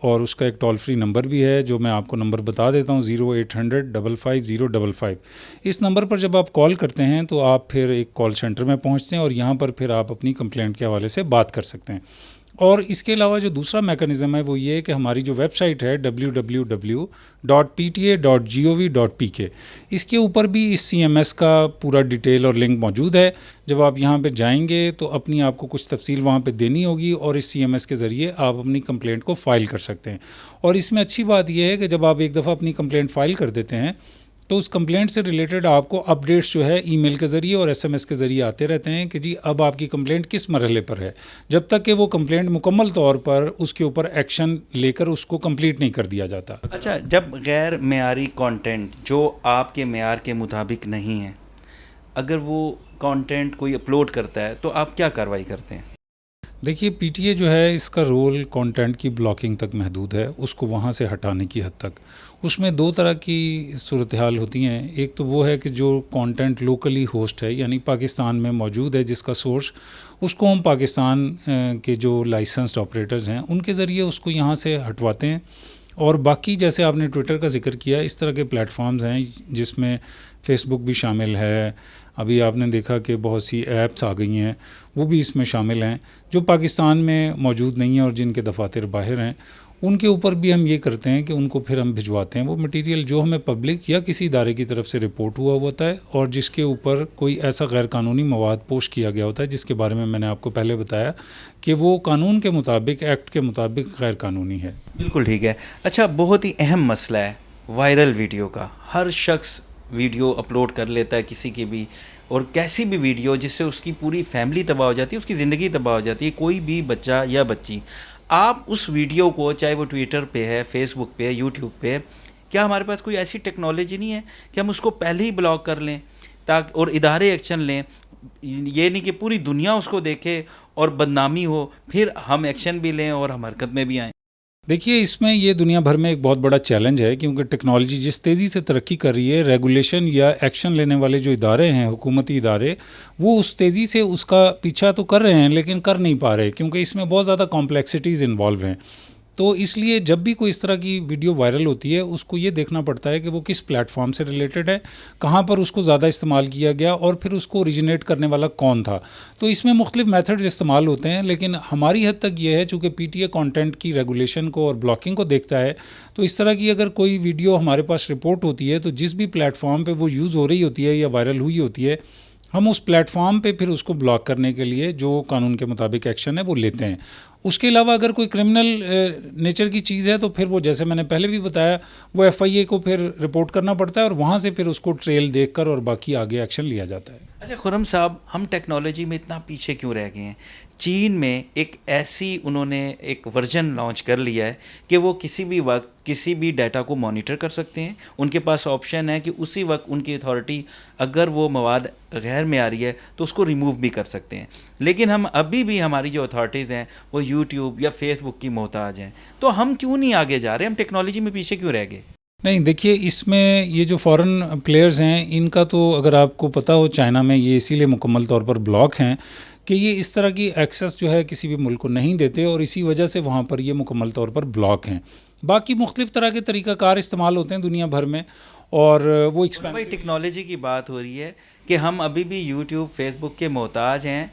اور اس کا ایک ٹول فری نمبر بھی ہے جو میں آپ کو نمبر بتا دیتا ہوں 0800-55055۔ اس نمبر پر جب آپ کال کرتے ہیں تو آپ پھر ایک کال سینٹر میں پہنچتے ہیں اور یہاں پر پھر آپ اپنی کمپلینٹ کے حوالے سے بات کر سکتے ہیں۔ اور اس کے علاوہ جو دوسرا میکانزم ہے وہ یہ ہے کہ ہماری جو ویب سائٹ ہے www.pta.gov.pk، اس کے اوپر بھی اس سی ایم ایس کا پورا ڈیٹیل اور لنک موجود ہے۔ جب آپ یہاں پہ جائیں گے تو اپنی آپ کو کچھ تفصیل وہاں پہ دینی ہوگی اور اس سی ایم ایس کے ذریعے آپ اپنی کمپلینٹ کو فائل کر سکتے ہیں۔ اور اس میں اچھی بات یہ ہے کہ جب آپ ایک دفعہ اپنی کمپلینٹ فائل کر دیتے ہیں تو اس کمپلینٹ سے ریلیٹڈ آپ کو اپڈیٹس جو ہے ای میل کے ذریعے اور ایس ایم ایس کے ذریعے آتے رہتے ہیں کہ جی اب آپ کی کمپلینٹ کس مرحلے پر ہے، جب تک کہ وہ کمپلینٹ مکمل طور پر اس کے اوپر ایکشن لے کر اس کو کمپلیٹ نہیں کر دیا جاتا۔ اچھا، جب غیر معیاری کانٹینٹ جو آپ کے معیار کے مطابق نہیں ہے، اگر وہ کانٹینٹ کوئی اپلوڈ کرتا ہے تو آپ کیا کارروائی کرتے ہیں؟ دیکھیے پی ٹی اے جو ہے اس کا رول کانٹینٹ کی بلاکنگ تک محدود ہے، اس کو وہاں سے ہٹانے کی حد تک۔ اس میں دو طرح کی صورتحال ہوتی ہیں، ایک تو وہ ہے کہ جو کانٹینٹ لوکلی ہوسٹ ہے یعنی پاکستان میں موجود ہے جس کا سورس، اس کو ہم پاکستان کے جو لائسنسڈ آپریٹرز ہیں ان کے ذریعے اس کو یہاں سے ہٹواتے ہیں۔ اور باقی جیسے آپ نے ٹویٹر کا ذکر کیا، اس طرح کے پلیٹ فارمز ہیں جس میں فیس بک بھی شامل ہے، ابھی آپ نے دیکھا کہ بہت سی ایپس آ گئی ہیں وہ بھی اس میں شامل ہیں جو پاکستان میں موجود نہیں ہیں اور جن کے دفاتر باہر ہیں۔ ان کے اوپر بھی ہم یہ کرتے ہیں کہ ان کو پھر ہم بھجواتے ہیں وہ مٹیریل جو ہمیں پبلک یا کسی ادارے کی طرف سے رپورٹ ہوا ہوتا ہے اور جس کے اوپر کوئی ایسا غیر قانونی مواد پوسٹ کیا گیا ہوتا ہے جس کے بارے میں نے آپ کو پہلے بتایا کہ وہ قانون کے مطابق، ایکٹ کے مطابق غیر قانونی ہے۔ بالکل ٹھیک ہے۔ اچھا، بہت ہی اہم مسئلہ ہے وائرل ویڈیو کا۔ ہر شخص ویڈیو اپلوڈ کر لیتا ہے کسی کی بھی، اور کیسی بھی ویڈیو جس سے اس کی پوری فیملی تباہ ہو جاتی ہے، اس کی زندگی تباہ ہو جاتی ہے، کوئی بھی بچہ یا بچی۔ آپ اس ویڈیو کو چاہے وہ ٹویٹر پہ ہے، فیس بک پہ ہے، یوٹیوب پہ ہے، کیا ہمارے پاس کوئی ایسی ٹیکنالوجی نہیں ہے کہ ہم اس کو پہلے ہی بلاک کر لیں تاکہ اور ادارے ایکشن لیں؟ یہ نہیں کہ پوری دنیا اس کو دیکھے اور بدنامی ہو، پھر ہم ایکشن بھی لیں اور ہم حرکت میں بھی آئیں۔ دیکھیے اس میں یہ دنیا بھر میں ایک بہت بڑا چیلنج ہے کیونکہ ٹیکنالوجی جس تیزی سے ترقی کر رہی ہے، ریگولیشن یا ایکشن لینے والے جو ادارے ہیں، حکومتی ادارے، وہ اس تیزی سے اس کا پیچھا تو کر رہے ہیں لیکن کر نہیں پا رہے کیونکہ اس میں بہت زیادہ کمپلیکسٹیز انوالو ہیں۔ تو اس لیے جب بھی کوئی اس طرح کی ویڈیو وائرل ہوتی ہے اس کو یہ دیکھنا پڑتا ہے کہ وہ کس پلیٹ فارم سے ریلیٹڈ ہے، کہاں پر اس کو زیادہ استعمال کیا گیا اور پھر اس کو اوریجنیٹ کرنے والا کون تھا۔ تو اس میں مختلف میتھڈز استعمال ہوتے ہیں لیکن ہماری حد تک یہ ہے چونکہ پی ٹی اے کانٹینٹ کی ریگولیشن کو اور بلاکنگ کو دیکھتا ہے، تو اس طرح کی اگر کوئی ویڈیو ہمارے پاس رپورٹ ہوتی ہے تو جس بھی پلیٹ فارم پہ وہ یوز ہو رہی ہوتی ہے یا وائرل ہوئی ہوتی ہے، ہم اس پلیٹ فارم پہ پھر اس کو بلاک کرنے کے لیے جو قانون کے مطابق ایکشن ہے وہ لیتے ہیں۔ اس کے علاوہ اگر کوئی کرمنل نیچر کی چیز ہے تو پھر وہ جیسے میں نے پہلے بھی بتایا وہ ایف آئی اے کو پھر رپورٹ کرنا پڑتا ہے اور وہاں سے پھر اس کو ٹریل دیکھ کر اور باقی آگے ایکشن لیا جاتا ہے۔ اچھا خرم صاحب، ہم ٹیکنالوجی میں اتنا پیچھے کیوں رہ گئے ہیں؟ چین میں ایک ایسی انہوں نے ایک ورژن لانچ کر لیا ہے کہ وہ کسی بھی وقت کسی بھی ڈیٹا کو مانیٹر کر سکتے ہیں۔ ان کے پاس آپشن ہے کہ اسی وقت ان کی اتھارٹی اگر وہ مواد غیر معیاری ہے تو اس کو ریموو بھی کر سکتے ہیں، لیکن ہم ابھی بھی ہماری جو اتھارٹیز ہیں وہ یوٹیوب یا فیس بک کی محتاج ہیں۔ تو ہم کیوں نہیں آگے جا رہے؟ ہم ٹیکنالوجی میں پیچھے کیوں رہ گئے؟ نہیں دیکھیے اس میں یہ جو فورن پلیئرز ہیں ان کا تو اگر آپ کو پتہ ہو چائنا میں یہ اسی لیے مکمل طور پر بلاک ہیں کہ یہ اس طرح کی ایکسیس جو ہے کسی بھی ملک کو نہیں دیتے اور اسی وجہ سے وہاں پر یہ مکمل طور پر بلاک ہیں۔ باقی مختلف طرح کے طریقہ کار استعمال ہوتے ہیں دنیا بھر میں اور وہ بھائی ٹیکنالوجی کی بات ہو رہی ہے کہ ہم ابھی بھی یوٹیوب فیس بک کے محتاج ہیں،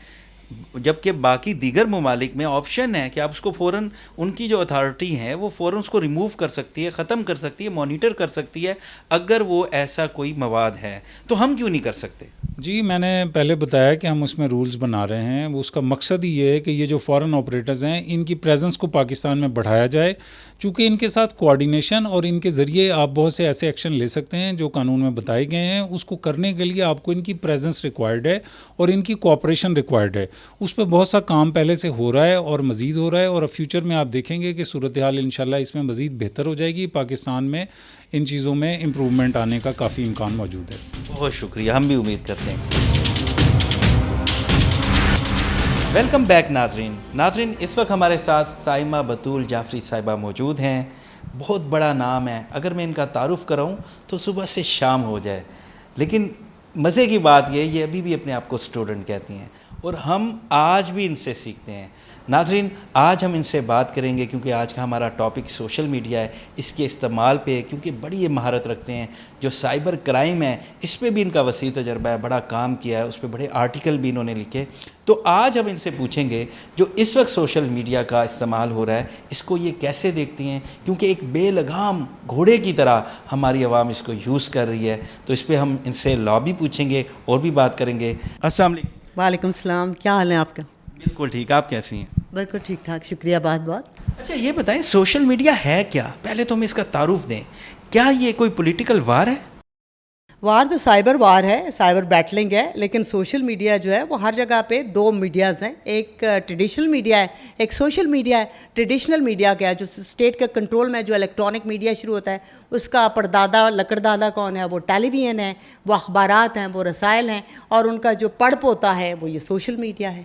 جبکہ باقی دیگر ممالک میں آپشن ہے کہ آپ اس کو فوراً ان کی جو اتھارٹی ہیں وہ فوراً اس کو ریموو کر سکتی ہے، ختم کر سکتی ہے، مانیٹر کر سکتی ہے اگر وہ ایسا کوئی مواد ہے، تو ہم کیوں نہیں کر سکتے؟ جی میں نے پہلے بتایا کہ ہم اس میں رولز بنا رہے ہیں، اس کا مقصد ہی یہ ہے کہ یہ جو فارن آپریٹرز ہیں ان کی پریزنس کو پاکستان میں بڑھایا جائے، چونکہ ان کے ساتھ کوآرڈینیشن اور ان کے ذریعے آپ بہت سے ایسے ایکشن لے سکتے ہیں جو قانون میں بتائے گئے ہیں۔ اس کو کرنے کے لیے آپ کو ان کی پریزنس ریکوائرڈ ہے اور ان کی کوآپریشن ریکوائرڈ ہے۔ اس پہ بہت سا کام پہلے سے ہو رہا ہے اور مزید ہو رہا ہے اور اب فیوچر میں آپ دیکھیں گے کہ صورتحال انشاءاللہ اس میں مزید بہتر ہو جائے گی۔ پاکستان میں ان چیزوں میں امپرومنٹ آنے کا کافی امکان موجود ہے۔ بہت شکریہ، ہم بھی امید کرتے ہیں۔ ویلکم بیک ناظرین، اس وقت ہمارے ساتھ سائمہ بطول جعفری صاحبہ موجود ہیں۔ بہت بڑا نام ہے، اگر میں ان کا تعارف کراؤں تو صبح سے شام ہو جائے، لیکن مزے کی بات یہ ابھی بھی اپنے آپ کو اسٹوڈنٹ کہتی ہیں اور ہم آج بھی ان سے سیکھتے ہیں. ناظرین آج ہم ان سے بات کریں گے کیونکہ آج کا ہمارا ٹاپک سوشل میڈیا ہے, اس کے استعمال پہ, کیونکہ بڑی یہ مہارت رکھتے ہیں. جو سائبر کرائم ہے اس پہ بھی ان کا وسیع تجربہ ہے, بڑا کام کیا ہے, اس پہ بڑے آرٹیکل بھی انہوں نے لکھے. تو آج ہم ان سے پوچھیں گے جو اس وقت سوشل میڈیا کا استعمال ہو رہا ہے اس کو یہ کیسے دیکھتی ہیں, کیونکہ ایک بے لگام گھوڑے کی طرح ہماری عوام اس کو یوز کر رہی ہے. تو اس پہ ہم ان سے لا بھی پوچھیں گے اور بھی بات کریں گے. السلام علیکم. وعلیکم السلام. کیا حال ہے آپ کا؟ بالکل ٹھیک, آپ کیسی ہیں؟ بالکل ٹھیک ٹھاک, شکریہ بہت بہت. اچھا یہ بتائیں سوشل میڈیا ہے کیا؟ پہلے تو ہمیں اس کا تعارف دیں. کیا یہ کوئی پولیٹیکل وار ہے؟ وار تو سائبر وار ہے, سائبر بیٹلنگ ہے, لیکن سوشل میڈیا جو ہے وہ ہر جگہ پہ دو میڈیاز ہیں. ایک ٹریڈیشنل میڈیا ہے, ایک سوشل میڈیا ہے. ٹریڈیشنل میڈیا کیا ہے, جو اسٹیٹ کے کنٹرول میں جو الیکٹرانک میڈیا شروع ہوتا ہے, اس کا پردادا لکڑدادا کون ہے؟ وہ ٹیلی ویژن ہے, وہ اخبارات ہیں, وہ رسائل ہیں, اور ان کا جو پڑ پوتا ہے وہ یہ سوشل میڈیا ہے.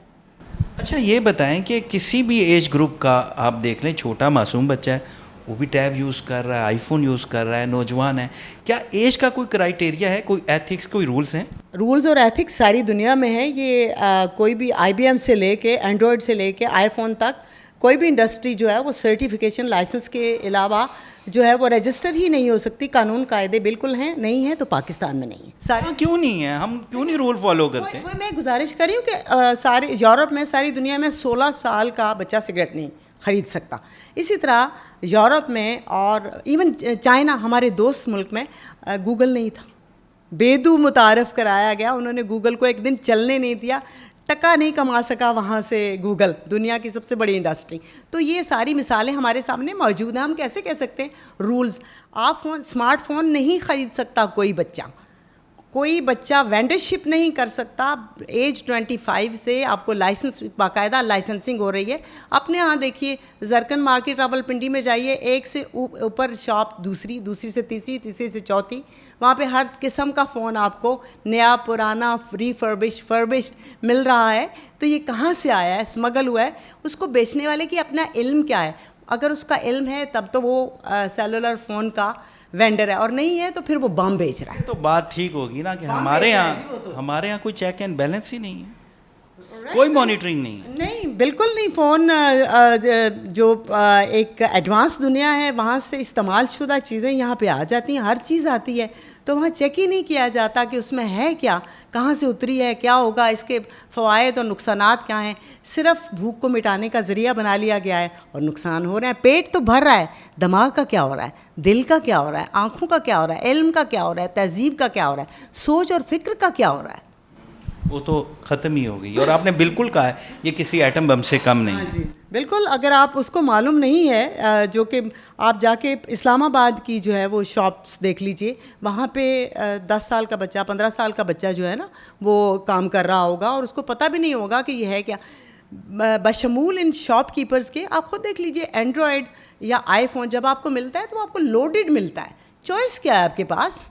اچھا یہ بتائیں کہ کسی بھی ایج گروپ کا آپ دیکھ لیں, چھوٹا معصوم بچہ ہے وہ بھی ٹیب یوز کر رہا ہے, آئی فون یوز کر رہا ہے, نوجوان ہے. کیا ایج کا کوئی کرائٹیریا ہے, کوئی ایتھکس, کوئی رولز ہیں؟ رولز اور ایتھکس ساری دنیا میں ہے. یہ کوئی بھی آئی بی ایم سے لے کے اینڈرائڈ سے لے کے آئی فون تک کوئی بھی انڈسٹری جو ہے وہ سرٹیفکیشن لائسنس کے علاوہ جو ہے وہ رجسٹر ہی نہیں ہو سکتی. قانون قاعدے بالکل ہیں, نہیں ہیں تو پاکستان میں نہیں ہے. ہاں کیوں نہیں ہے, ہم کیوں نہیں رول فالو کرتے؟ میں گزارش کر رہی ہوں کہ سارے یورپ میں, ساری دنیا میں 16 سال کا بچہ سگریٹ نہیں خرید سکتا. اسی طرح یورپ میں اور ایون چائنا, ہمارے دوست ملک میں گوگل نہیں تھا. بیدو متعارف کرایا گیا, انہوں نے گوگل کو ایک دن چلنے نہیں دیا, ٹکا نہیں کما سکا وہاں سے گوگل, دنیا کی سب سے بڑی انڈسٹری. تو یہ ساری مثالیں ہمارے سامنے موجود ہیں. ہم کیسے کہہ سکتے ہیں رولز؟ آپ اسمارٹ فون نہیں خرید سکتا کوئی بچہ, کوئی بچہ وینڈرشپ نہیں کر سکتا. ایج 25 سے آپ کو لائسنس, باقاعدہ لائسنسنگ ہو رہی ہے. اپنے ہاں دیکھیے زرکن مارکیٹ راولپنڈی میں جائیے, ایک سے اوپر شاپ, دوسری سے تیسری, تیسری سے چوتھی, وہاں پہ ہر قسم کا فون آپ کو نیا پرانا فربشڈ مل رہا ہے. تو یہ کہاں سے آیا ہے؟ اسمگل ہوا ہے. اس کو بیچنے والے کی اپنا علم کیا ہے؟ اگر اس کا علم ہے تب تو وہ سیلولر فون کا وینڈر ہے, اور نہیں ہے تو پھر وہ بم بیچ رہا ہے. تو بات ٹھیک ہوگی نا کہ ہمارے یہاں کوئی چیک اینڈ بیلنس ہی نہیں ہے, کوئی مانیٹرنگ نہیں ہے. نہیں, بالکل نہیں. فون جو ایک ایڈوانس دنیا ہے, وہاں سے استعمال شدہ چیزیں یہاں پہ آ جاتی ہیں, ہر چیز آتی ہے, تو وہاں چیک ہی نہیں کیا جاتا کہ اس میں ہے کیا, کہاں سے اتری ہے, کیا ہوگا, اس کے فوائد اور نقصانات کیا ہیں. صرف بھوک کو مٹانے کا ذریعہ بنا لیا گیا ہے اور نقصان ہو رہے ہیں. پیٹ تو بھر رہا ہے, دماغ کا کیا ہو رہا ہے, دل کا کیا ہو رہا ہے, آنکھوں کا کیا ہو رہا ہے, علم کا کیا ہو رہا ہے, تہذیب کا کیا ہو رہا ہے, سوچ اور فکر کا کیا ہو رہا ہے. وہ تو ختم ہی ہو گئی. اور آپ نے بالکل کہا ہے یہ کسی ایٹم بم سے کم نہیں ہے. جی بالکل. اگر آپ اس کو معلوم نہیں ہے, جو کہ آپ جا کے اسلام آباد کی جو ہے وہ شاپس دیکھ لیجئے, وہاں پہ 10 سال کا بچہ, 15 سال کا بچہ جو ہے نا وہ کام کر رہا ہوگا, اور اس کو پتہ بھی نہیں ہوگا کہ یہ ہے کیا. بشمول ان شاپ کیپرز کے آپ خود دیکھ لیجئے, اینڈرائڈ یا آئی فون جب آپ کو ملتا ہے تو وہ آپ کو لوڈڈ ملتا ہے. چوائس کیا ہے آپ کے پاس؟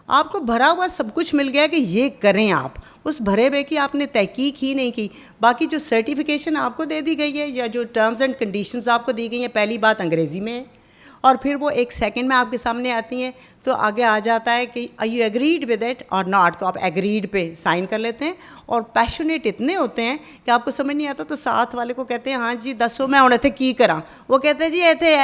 آپ کو بھرا ہوا سب کچھ مل گیا کہ یہ کریں. آپ اس بھرے ہوئے کی آپ نے تحقیق ہی نہیں کی. باقی جو سرٹیفکیشن آپ کو دے دی گئی ہے یا جو ٹرمز اینڈ کنڈیشنز آپ کو دی گئی ہیں, پہلی بات انگریزی میں ہے, اور پھر وہ 1 سیکنڈ میں آپ کے سامنے آتی ہیں. تو آگے آ جاتا ہے کہ are you agreed with it اور ناٹ, تو آپ ایگریڈ پہ سائن کر لیتے ہیں. اور پیشنیٹ اتنے ہوتے ہیں کہ آپ کو سمجھ نہیں آتا, تو ساتھ والے کو کہتے ہیں ہاں جی دسو میں ہوں اتنے کی کراں. وہ کہتے ہیں جی ایتھے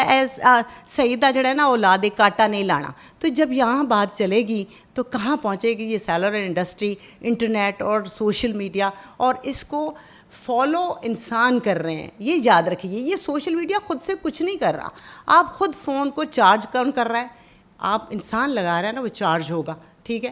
سیدہ جڑا ہے نا اولاد کاٹا نہیں لانا. تو جب یہاں بات چلے گی تو کہاں پہنچے گی یہ سیلولر انڈسٹری, انٹرنیٹ اور سوشل میڈیا, اور اس کو فالو انسان کر رہے ہیں. یہ یاد رکھیے, یہ سوشل میڈیا خود سے کچھ نہیں کر رہا. آپ خود فون کو چارج کون کر رہا ہے؟ آپ انسان لگا رہا ہے نا, وہ چارج ہوگا, ٹھیک ہے.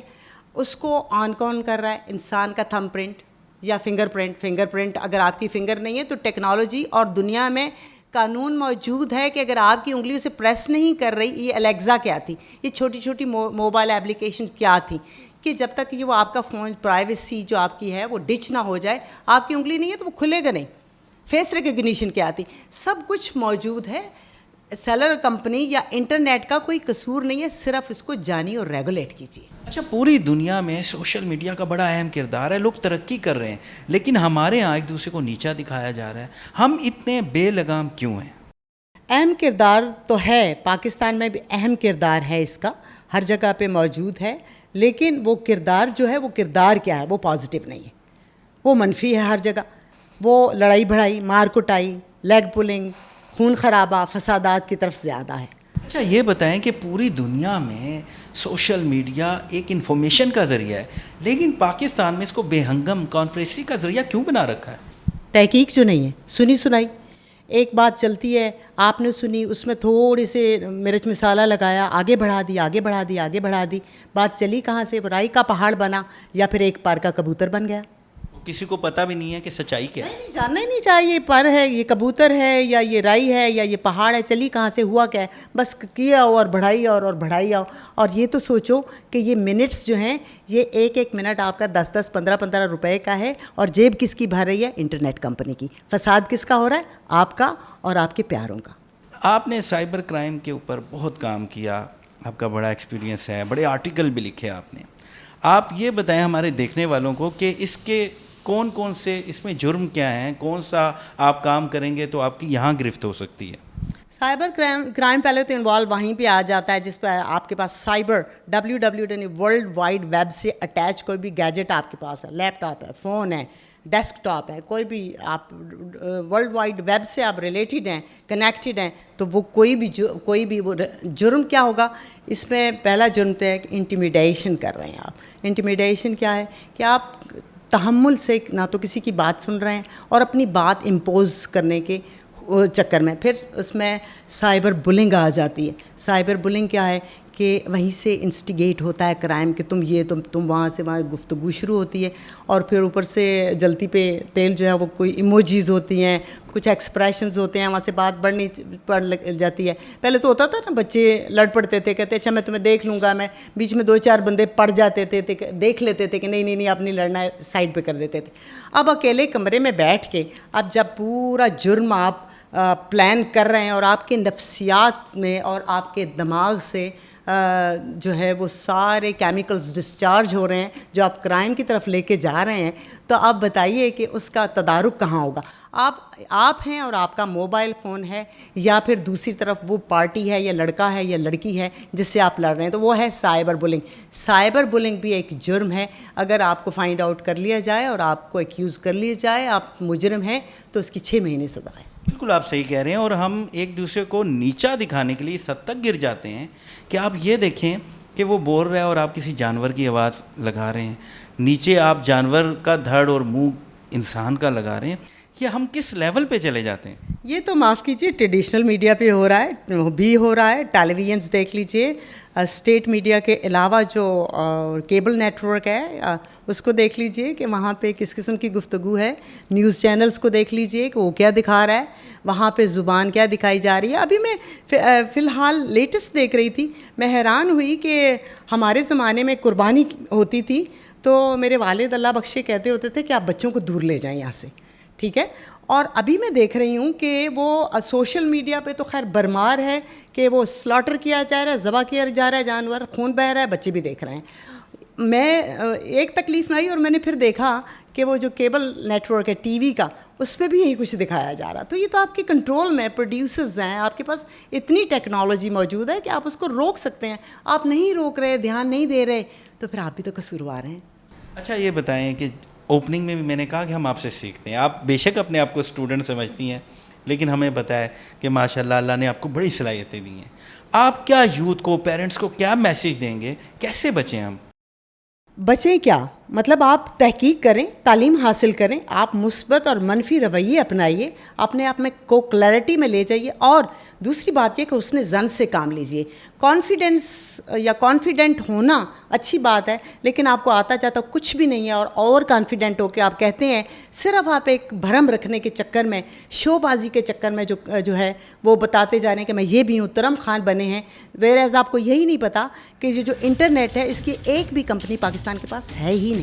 اس کو آن کون کر رہا ہے؟ انسان کا تھم پرنٹ یا فنگر پرنٹ. اگر آپ کی فنگر نہیں ہے تو ٹیکنالوجی اور دنیا میں قانون موجود ہے کہ اگر آپ کی انگلیوں سے پریس نہیں کر رہی, یہ الیگزا کیا تھی, یہ چھوٹی چھوٹی موبائل ایپلیکیشن کیا تھی, کہ جب تک یہ وہ آپ کا فون پرائیویسی جو آپ کی ہے وہ ڈچ نہ ہو جائے, آپ کی انگلی نہیں ہے تو وہ کھلے گا نہیں. فیس ریکگنیشن کیا تھی, سب کچھ موجود ہے. سیلر کمپنی یا انٹرنیٹ کا کوئی قصور نہیں ہے, صرف اس کو جانی اور ریگولیٹ کیجیے. اچھا پوری دنیا میں سوشل میڈیا کا بڑا اہم کردار ہے, لوگ ترقی کر رہے ہیں, لیکن ہمارے ہاں ایک دوسرے کو نیچا دکھایا جا رہا ہے. ہم اتنے بے لگام کیوں ہیں؟ اہم کردار تو ہے, پاکستان میں بھی اہم کردار ہے, اس کا ہر جگہ پہ موجود ہے, لیکن وہ کردار جو ہے وہ کردار کیا ہے, وہ پازیٹیو نہیں ہے. وہ منفی ہے ہر جگہ. وہ لڑائی بھڑائی, مار کٹائی, لیگ پولنگ, خون خرابہ, فسادات کی طرف زیادہ ہے. اچھا یہ بتائیں کہ پوری دنیا میں سوشل میڈیا ایک انفارمیشن کا ذریعہ ہے, لیکن پاکستان میں اس کو بے ہنگم کانسپریسی کا ذریعہ کیوں بنا رکھا ہے؟ تحقیق جو نہیں ہے, سنی سنائی. ایک بات چلتی ہے, آپ نے سنی, اس میں تھوڑے سے مرچ مسالہ لگایا, آگے بڑھا دی, آگے بڑھا دی, آگے بڑھا دی, بات چلی کہاں سے, وہ رائی کا پہاڑ بنا یا پھر ایک پر کا کبوتر بن گیا. کسی کو پتہ بھی نہیں ہے کہ سچائی کیا ہے. جاننا ہی نہیں چاہیے یہ پر ہے, یہ کبوتر ہے, یا یہ رائی ہے, یا یہ پہاڑ ہے, چلی کہاں سے, ہوا کیا ہے, بس کیا اور بڑھائی اور بڑھائی آؤ. اور یہ تو سوچو کہ یہ منٹس جو ہیں, یہ ایک ایک منٹ آپ کا 10 15 روپے کا ہے, اور جیب کس کی بھر رہی ہے؟ انٹرنیٹ کمپنی کی. فساد کس کا ہو رہا ہے؟ آپ کا اور آپ کے پیاروں کا. آپ نے سائبر کرائم کے اوپر بہت کام کیا, آپ کا بڑا ایکسپیرینس ہے, بڑے آرٹیکل بھی لکھے آپ نے. آپ یہ بتائیں ہمارے دیکھنے والوں کو کہ اس کے کون سے اس میں جرم کیا ہیں, کون سا آپ کام کریں گے تو آپ کی یہاں گرفت ہو سکتی ہے؟ سائبر کرائم پہلے تو انوالو وہیں پہ آ جاتا ہے جس پہ آپ کے پاس cyber WWW world wide web سے اٹیچ کوئی بھی گیجٹ آپ کے پاس ہے, لیپ ٹاپ ہے, فون ہے, ڈیسک ٹاپ ہے, کوئی بھی آپ ورلڈ وائڈ ویب سے آپ ریلیٹڈ ہیں, کنیکٹڈ ہیں, تو وہ کوئی بھی وہ جرم کیا ہوگا اس میں؟ پہلا جرم تو ہے کہ انٹیمیڈیشن کر رہے ہیں آپ. انٹیمیڈیشن کیا ہے کہ آپ تحمل سے نہ تو کسی کی بات سن رہے ہیں اور اپنی بات امپوز کرنے کے چکر میں پھر اس میں سائبر بلنگ آ جاتی ہے. سائبر بلنگ کیا ہے کہ وہیں سے انسٹیگیٹ ہوتا ہے کرائم کہ تم وہاں سے وہاں گفتگو شروع ہوتی ہے, اور پھر اوپر سے جلتی پہ تیل جو ہے وہ کوئی ایموجیز ہوتی ہیں, کچھ ایکسپریشنز ہوتے ہیں, وہاں سے بات پڑ جاتی ہے. پہلے تو ہوتا تھا نا, بچے لڑ پڑتے تھے, کہتے اچھا میں تمہیں دیکھ لوں گا, میں بیچ میں 2-4 بندے پڑ جاتے تھے, دیکھ لیتے تھے کہ نہیں آپ نہیں لڑنا ہے, سائڈ پہ کر دیتے تھے. اب اکیلے کمرے میں بیٹھ کے اب جب پورا جرم آپ پلان کر رہے ہیں اور آپ کے نفسیات میں اور آپ کے دماغ سے جو ہے وہ سارے کیمیکلز ڈسچارج ہو رہے ہیں جو آپ کرائم کی طرف لے کے جا رہے ہیں, تو آپ بتائیے کہ اس کا تدارک کہاں ہوگا؟ آپ ہیں اور آپ کا موبائل فون ہے, یا پھر دوسری طرف وہ پارٹی ہے یا لڑکا ہے یا لڑکی ہے جس سے آپ لڑ رہے ہیں, تو وہ ہے سائبر بلنگ. سائبر بلنگ بھی ایک جرم ہے. اگر آپ کو فائنڈ آؤٹ کر لیا جائے اور آپ کو ایکیوز کر لیا جائے, آپ مجرم ہیں, تو اس کی 6 مہینے سزا ہے. بالکل آپ صحیح کہہ رہے ہیں, اور ہم ایک دوسرے کو نیچا دکھانے کے لیے اس حد تک گر جاتے ہیں کہ آپ یہ دیکھیں کہ وہ بول رہا ہے اور آپ کسی جانور کی آواز لگا رہے ہیں, نیچے آپ جانور کا دھڑ اور منہ انسان کا لگا رہے ہیں. یہ ہم کس لیول پہ چلے جاتے ہیں؟ یہ تو معاف کیجیے ٹریڈیشنل میڈیا پہ ہو رہا ہے, ٹیلی ویژنس دیکھ لیجئے, اسٹیٹ میڈیا کے علاوہ جو کیبل نیٹ ورک ہے اس کو دیکھ لیجئے کہ وہاں پہ کس قسم کی گفتگو ہے. نیوز چینلز کو دیکھ لیجئے کہ وہ کیا دکھا رہا ہے, وہاں پہ زبان کیا دکھائی جا رہی ہے. ابھی میں فی الحال لیٹسٹ دیکھ رہی تھی, میں حیران ہوئی کہ ہمارے زمانے میں قربانی ہوتی تھی تو میرے والد اللہ بخشے کہتے ہوتے تھے کہ آپ بچوں کو دور لے جائیں یہاں سے, ٹھیک ہے. اور ابھی میں دیکھ رہی ہوں کہ وہ سوشل میڈیا پہ تو خیر برمار ہے کہ وہ سلاٹر کیا جا رہا ہے, ذبح کیا جا رہا ہے جانور, خون بہہ رہا ہے, بچے بھی دیکھ رہے ہیں. میں ایک تکلیف میں آئی اور میں نے پھر دیکھا کہ وہ جو کیبل نیٹ ورک ہے ٹی وی کا, اس پہ بھی یہی کچھ دکھایا جا رہا. تو یہ تو آپ کے کنٹرول میں پروڈیوسرز ہیں, آپ کے پاس اتنی ٹیکنالوجی موجود ہے کہ آپ اس کو روک سکتے ہیں. آپ نہیں روک رہے, دھیان نہیں دے رہے, تو پھر آپ بھی تو قصوروار ہیں. اچھا یہ بتائیں کہ اوپننگ میں بھی میں نے کہا کہ ہم آپ سے سیکھتے ہیں. آپ بے شک اپنے آپ کو اسٹوڈنٹ سمجھتی ہیں, لیکن ہمیں بتائے کہ ماشاء اللہ اللہ نے آپ کو بڑی صلاحیتیں دی ہیں. آپ کیا یوتھ کو, پیرنٹس کو کیا میسیج دیں گے, کیسے بچیں ہم؟ بچیں کیا مطلب, آپ تحقیق کریں, تعلیم حاصل کریں, آپ مثبت اور منفی رویے اپنائیے, اپنے آپ میں کو کلیئرٹی میں لے جائیے. اور دوسری بات یہ کہ اس نے زن سے کام لیجیے. کانفیڈنس یا کانفیڈنٹ ہونا اچھی بات ہے, لیکن آپ کو آتا جاتا کچھ بھی نہیں ہے اور کانفیڈنٹ ہو کے آپ کہتے ہیں, صرف آپ ایک بھرم رکھنے کے چکر میں, شو بازی کے چکر میں جو ہے وہ بتاتے جا رہے ہیں کہ میں یہ بھی ہوں, ترم خان بنے ہیں. ویئر ایز آپ کو یہی نہیں پتا کہ یہ جو انٹرنیٹ ہے اس کی ایک بھی کمپنی پاکستان کے پاس ہے ہی نہیں.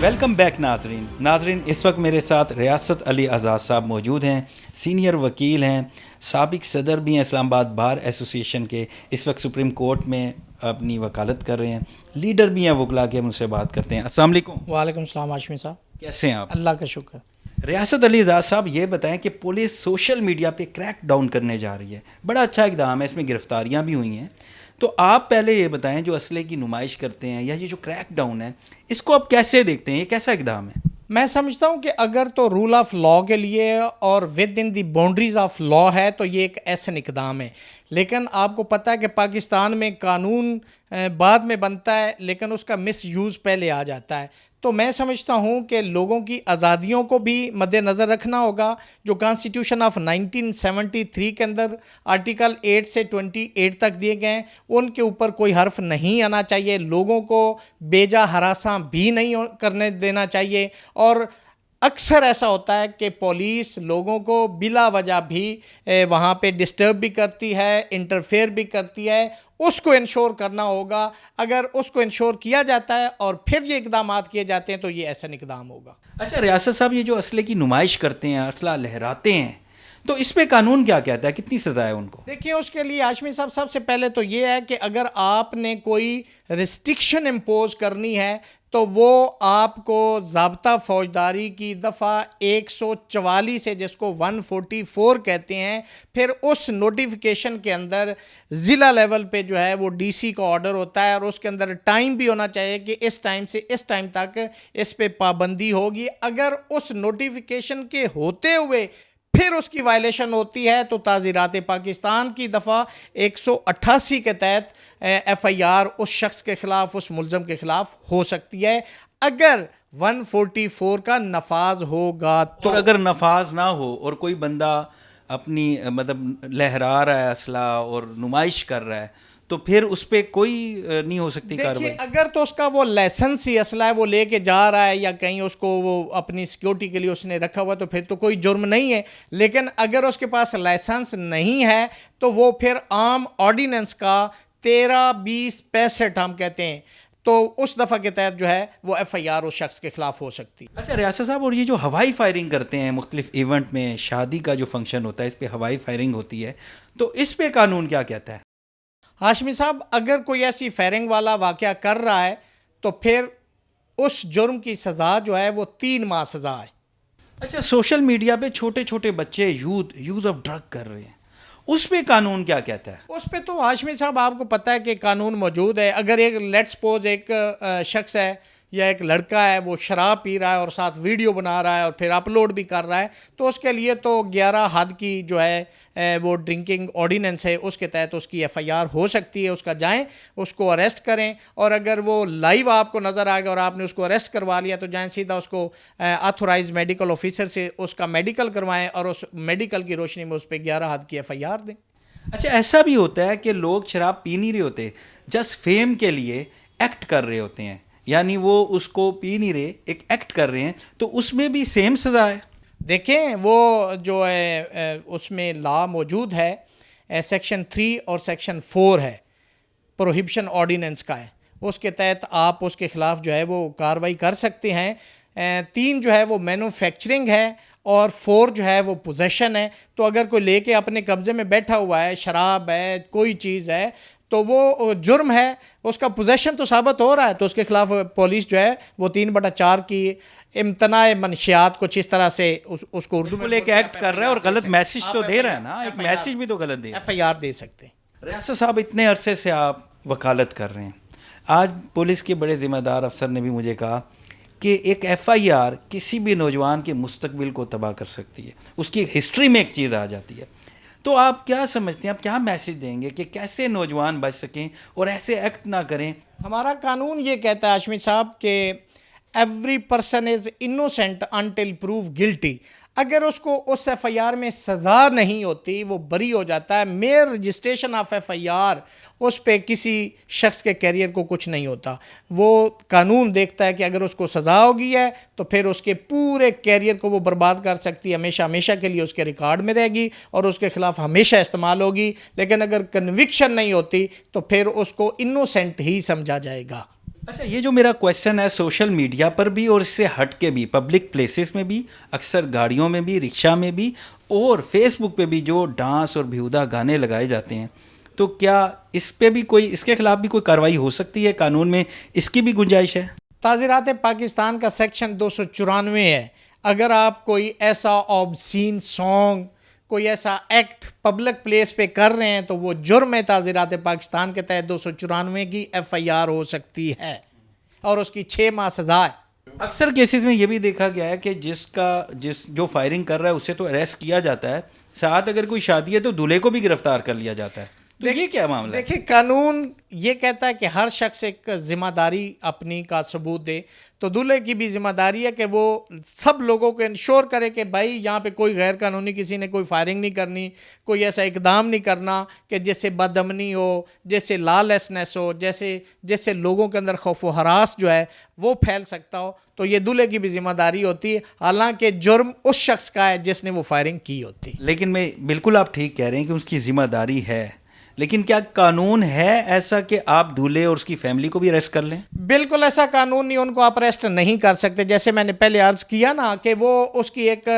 ویلکم بیک ناظرین, اس وقت میرے ساتھ ریاست علی آزاد صاحب موجود ہیں. سینئر وکیل ہیں, سابق صدر بھی ہیں اسلام آباد بار ایسوسی ایشن کے, اس وقت سپریم کورٹ میں اپنی وکالت کر رہے ہیں, لیڈر بھی ہیں وکلا کے. ہم ان سے بات کرتے ہیں. السلام علیکم. وعلیکم السلام ہاشمی صاحب, کیسے ہیں آپ؟ اللہ کا شکر. ریاست علی آزاد صاحب یہ بتائیں کہ پولیس سوشل میڈیا پہ کریک ڈاؤن کرنے جا رہی ہے, بڑا اچھا اقدام ہے, اس میں گرفتاریاں بھی ہوئی ہیں, تو آپ پہلے یہ بتائیں جو اسلحے کی نمائش کرتے ہیں یا یہ جو کریک ڈاؤن ہے اس کو آپ کیسے دیکھتے ہیں, یہ کیسا اقدام ہے؟ میں سمجھتا ہوں کہ اگر تو رول آف لاء کے لیے اور with in the boundaries of law ہے تو یہ ایک ایسا اقدام ہے, لیکن آپ کو پتہ ہے کہ پاکستان میں قانون بعد میں بنتا ہے لیکن اس کا مس یوز پہلے آ جاتا ہے. تو میں سمجھتا ہوں کہ لوگوں کی آزادیوں کو بھی مد نظر رکھنا ہوگا. جو کانسٹیٹیوشن آف 1973 کے اندر آرٹیکل 8 سے 28 تک دیے گئے ہیں ان کے اوپر کوئی حرف نہیں آنا چاہیے. لوگوں کو بیجا ہراساں بھی نہیں کرنے دینا چاہیے. اور اکثر ایسا ہوتا ہے کہ پولیس لوگوں کو بلا وجہ بھی وہاں پہ ڈسٹرب بھی کرتی ہے, انٹرفیئر بھی کرتی ہے. اس کو انشور کرنا ہوگا. اگر اس کو انشور کیا جاتا ہے اور پھر یہ اقدامات کیے جاتے ہیں تو یہ ایسا اقدام ہوگا. اچھا ریاست صاحب, یہ جو اسلحے کی نمائش کرتے ہیں, اسلحہ لہراتے ہیں, تو اس پہ قانون کیا کہتا ہے, کتنی سزا ہے ان کو؟ دیکھیں اس کے لیے ہاشمی صاحب سب سے پہلے تو یہ ہے کہ اگر آپ نے کوئی ریسٹرکشن امپوز کرنی ہے تو وہ آپ کو ضابطہ فوجداری کی دفعہ 144 ہے جس کو 144 کہتے ہیں. پھر اس نوٹیفیکیشن کے اندر ضلع لیول پہ جو ہے وہ ڈی سی کا آرڈر ہوتا ہے اور اس کے اندر ٹائم بھی ہونا چاہیے کہ اس ٹائم سے اس ٹائم تک اس پہ پابندی ہوگی. اگر اس نوٹیفیکیشن کے ہوتے ہوئے پھر اس کی وائلیشن ہوتی ہے تو تعزیرات پاکستان کی دفعہ 188 کے تحت ایف آئی آر اس شخص کے خلاف, اس ملزم کے خلاف ہو سکتی ہے اگر 144 کا نفاذ ہوگا تو. اور اگر نفاذ نہ ہو اور کوئی بندہ اپنی مطلب لہرا رہا ہے اسلحہ اور نمائش کر رہا ہے تو پھر اس پہ کوئی نہیں ہو سکتی کارروائی؟ دیکھیے اگر تو اس کا وہ لائسنسی اسلحہ ہے وہ لے کے جا رہا ہے یا کہیں اس کو وہ اپنی سیکیورٹی کے لیے اس نے رکھا ہوا تو پھر تو کوئی جرم نہیں ہے. لیکن اگر اس کے پاس لائسنس نہیں ہے تو وہ پھر عام آرڈیننس کا 13-20-65 ہم کہتے ہیں تو اس دفعہ کے تحت جو ہے وہ ایف آئی آر اس شخص کے خلاف ہو سکتی. اچھا ریاست صاحب, اور یہ جو ہوائی فائرنگ کرتے ہیں مختلف ایونٹ میں, شادی کا جو فنکشن ہوتا ہے اس پہ ہوائی فائرنگ ہوتی ہے, تو اس پہ قانون کیا کہتا ہے؟ ہاشمی صاحب اگر کوئی ایسی فائرنگ والا واقعہ کر رہا ہے تو پھر اس جرم کی سزا جو ہے وہ 3 ماہ سزا ہے. اچھا سوشل میڈیا پہ چھوٹے چھوٹے بچے یوز آف ڈرگ کر رہے ہیں, اس پہ قانون کیا کہتا ہے؟ اس پہ تو ہاشمی صاحب آپ کو پتہ ہے کہ قانون موجود ہے. اگر ایک لیٹ سپوز ایک شخص ہے یا ایک لڑکا ہے وہ شراب پی رہا ہے اور ساتھ ویڈیو بنا رہا ہے اور پھر اپلوڈ بھی کر رہا ہے تو اس کے لیے تو 11 حد کی جو ہے وہ ڈرنکنگ آرڈیننس ہے اس کے تحت اس کی ایف آئی آر ہو سکتی ہے. اس کا جائیں اس کو اریسٹ کریں اور اگر وہ لائیو آپ کو نظر آئے گا اور آپ نے اس کو اریسٹ کروا لیا تو جائیں سیدھا اس کو آتھورائز میڈیکل آفیسر سے اس کا میڈیکل کروائیں اور اس میڈیکل کی روشنی میں اس پہ 11 حد کی ایف آئی آر دیں. اچھا ایسا بھی ہوتا ہے کہ لوگ شراب پی نہیں رہے ہوتے, جسٹ فیم کے لیے ایکٹ کر رہے ہوتے ہیں, یعنی وہ اس کو پی نہیں رہے, ایک ایکٹ کر رہے ہیں, تو اس میں بھی سیم سزا ہے؟ دیکھیں وہ جو ہے اس میں لا موجود ہے, سیکشن 3 اور سیکشن 4 ہے, پروہیبشن آرڈیننس کا ہے, اس کے تحت آپ اس کے خلاف جو ہے وہ کارروائی کر سکتے ہیں. 3 جو ہے وہ مینوفیکچرنگ ہے اور 4 جو ہے وہ پوزیشن ہے. تو اگر کوئی لے کے اپنے قبضے میں بیٹھا ہوا ہے, شراب ہے, کوئی چیز ہے, تو وہ جرم ہے, اس کا پوزیشن تو ثابت ہو رہا ہے تو اس کے خلاف پولیس جو ہے وہ 3/4 کی امتناع منشیات کچھ اس طرح سے اس کو اردو میں ایک ایکٹ کر رہا ہے اور غلط میسج تو دے رہا ہے نا, ایک میسج بھی تو غلط دے. ایف آئی آر دے سکتے ہیں. ریاست صاحب اتنے عرصے سے آپ وکالت کر رہے ہیں, آج پولیس کے بڑے ذمہ دار افسر نے بھی مجھے کہا کہ ایک ایف آئی آر کسی بھی نوجوان کے مستقبل کو تباہ کر سکتی ہے, اس کی ہسٹری میں ایک چیز آ جاتی ہے. تو آپ کیا سمجھتے ہیں, آپ کیا میسج دیں گے کہ کیسے نوجوان بچ سکیں اور ایسے ایکٹ نہ کریں؟ ہمارا قانون یہ کہتا ہے ہاشمی صاحب کہ every person is innocent until prove guilty. اگر اس کو اس ایف آئی آر میں سزا نہیں ہوتی وہ بری ہو جاتا ہے. Mere registration of F I R اس پہ کسی شخص کے کیریئر کو کچھ نہیں ہوتا. وہ قانون دیکھتا ہے کہ اگر اس کو سزا ہوگی ہے تو پھر اس کے پورے کیریئر کو وہ برباد کر سکتی ہے, ہمیشہ ہمیشہ کے لیے اس کے ریکارڈ میں رہے گی اور اس کے خلاف ہمیشہ استعمال ہوگی. لیکن اگر کنوکشن نہیں ہوتی تو پھر اس کو انوسینٹ ہی سمجھا جائے گا. اچھا یہ جو میرا کویسچن ہے, سوشل میڈیا پر بھی اور اس سے ہٹ کے بھی, پبلک پلیسز میں بھی, اکثر گاڑیوں میں بھی, رکشہ میں بھی اور فیس بک پہ بھی جو ڈانس اور بیہودہ گانے لگائے جاتے ہیں, تو کیا اس پہ بھی کوئی, اس کے خلاف بھی کوئی کارروائی ہو سکتی ہے؟ قانون میں اس کی بھی گنجائش ہے؟ تعزیرات پاکستان کا سیکشن 294 ہے. اگر آپ کوئی ایسا آبسین سانگ, کوئی ایسا ایکٹ پبلک پلیس پہ کر رہے ہیں تو وہ جرم تعزیرات پاکستان کے تحت 294 کی FIR ہو سکتی ہے اور اس کی 6 ماہ سزا ہے۔ اکثر کیسز میں یہ بھی دیکھا گیا ہے کہ جو فائرنگ کر رہا ہے اسے تو اریسٹ کیا جاتا ہے، ساتھ اگر کوئی شادی ہے تو دولہے کو بھی گرفتار کر لیا جاتا ہے، تو یہ کیا معاملہ ہے؟ دیکھیں قانون یہ کہتا ہے کہ ہر شخص ایک ذمہ داری اپنی کا ثبوت دے، تو دولہے کی بھی ذمہ داری ہے کہ وہ سب لوگوں کو انشور کرے کہ بھائی یہاں پہ کوئی غیر قانونی کسی نے کوئی فائرنگ نہیں کرنی، کوئی ایسا اقدام نہیں کرنا کہ جس سے بد امنی ہو، جس سے لا لیسنس ہو، جس سے لوگوں کے اندر خوف و ہراس جو ہے وہ پھیل سکتا ہو، تو یہ دولہے کی بھی ذمہ داری ہوتی ہے، حالانکہ جرم اس شخص کا ہے جس نے وہ فائرنگ کی ہوتی۔ لیکن میں بالکل آپ ٹھیک کہہ رہے ہیں کہ اس کی ذمہ داری ہے، لیکن کیا قانون ہے ایسا کہ آپ دولہے اور اس کی فیملی کو بھی اریسٹ کر لیں؟ بالکل ایسا قانون نہیں، ان کو آپ اریسٹ نہیں کر سکتے، جیسے میں نے پہلے عرض کیا نا کہ وہ اس کی ایک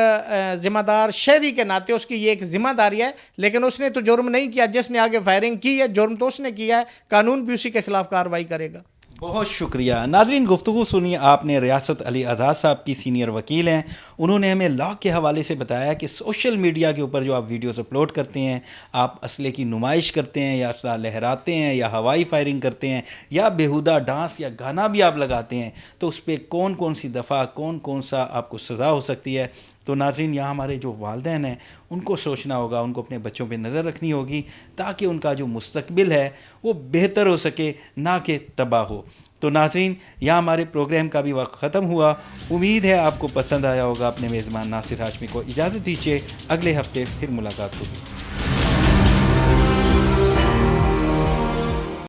ذمہ دار شہری کے ناطے اس کی یہ ایک ذمہ داری ہے، لیکن اس نے تو جرم نہیں کیا، جس نے آگے فائرنگ کی ہے جرم تو اس نے کیا ہے، قانون بھی اسی کے خلاف کارروائی کرے گا۔ بہت شکریہ ناظرین، گفتگو سنی آپ نے ریاست علی آزاد صاحب کی، سینئر وکیل ہیں، انہوں نے ہمیں لا کے حوالے سے بتایا کہ سوشل میڈیا کے اوپر جو آپ ویڈیوز اپلوڈ کرتے ہیں، آپ اسلحے کی نمائش کرتے ہیں یا اسلحہ لہراتے ہیں یا ہوائی فائرنگ کرتے ہیں یا بیہودہ ڈانس یا گانا بھی آپ لگاتے ہیں، تو اس پہ کون سی دفعہ کون سا آپ کو سزا ہو سکتی ہے۔ تو ناظرین، یہاں ہمارے جو والدین ہیں ان کو سوچنا ہوگا، ان کو اپنے بچوں پہ نظر رکھنی ہوگی تاکہ ان کا جو مستقبل ہے وہ بہتر ہو سکے، نہ کہ تباہ ہو۔ تو ناظرین، یہاں ہمارے پروگرام کا بھی وقت ختم ہوا، امید ہے آپ کو پسند آیا ہوگا۔ اپنے میزبان ناصر ہاشمی کو اجازت دیجیے، اگلے ہفتے پھر ملاقات ہوگی۔